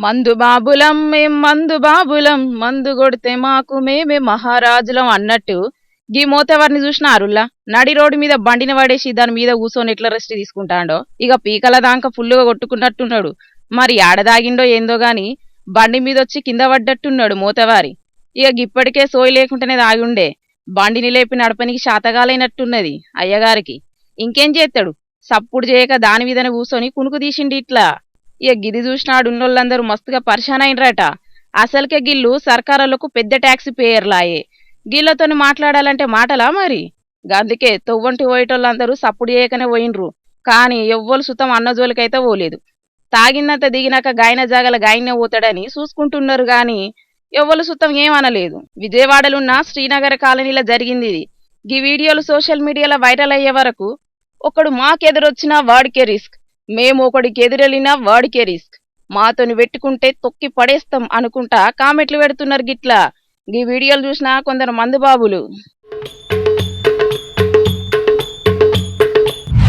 మందు బాబులం మేం మందు బాబులం మందు కొడితే మాకు మేమే మహారాజులం అన్నట్టు గీ మోతెవర్ని చూసినారుల్లా నడి రోడ్డు మీద బండిని పడేసి దాని మీద కూర్చొని ఎట్లా రెస్ట్ తీసుకుంటాడో ఇక పీకల దాకా ఫుల్లుగా కొట్టుకున్నట్టున్నాడు. మరి ఆడదాగిండో ఏందో గాని బండి మీద వచ్చి కింద పడ్డట్టున్నాడు మోతవారి. ఇక గిప్పటికే సోయి లేకుంటేనే దాగుండే బండిని లేపి నడపనికి శాతగాలైనట్టున్నది అయ్యగారికి. ఇంకేం చేస్తాడు, సప్పుడు చేయక దాని మీదనే కూర్చొని కునుకు తీసిండి ఇట్లా. ఇక గిది చూసినాడున్నోళ్ళందరూ మస్తుగా పరిశాన్ అయినరట. అసలుకే గిల్లు సర్కారులకు పెద్ద ట్యాక్సీ పేయర్లాయే, గిళ్ళతోని మాట్లాడాలంటే మాటలా మరి. గందుకే తొవ్వంటి పోయేటోళ్ళందరూ సప్పుడు చేయకనే పోయినరు. కాని ఎవ్వరు సుతం అన్నజోలికైతే పోలేదు. తాగినంత దిగినాక గాయన జాగల గాయనే పోతాడని చూసుకుంటున్నారు గాని ఎవ్వరు సుతం ఏమనలేదు. విజయవాడలున్న శ్రీనగర్ కాలనీలో జరిగింది ఇది. ఈ వీడియోలు సోషల్ మీడియాలో వైరల్ అయ్యే వరకు ఒకడు మాకెదురొచ్చినా వాడికే రిస్క్, మేము ఒకడికి ఎదురెళ్ళినా వాడికే రిస్క్, మాతోని పెట్టుకుంటే తొక్కి పడేస్తాం అనుకుంటా కామెంట్లు పెడుతున్నారు గిట్లా. ఈ వీడియోలు చూసినా కొందరు మందు బాబులు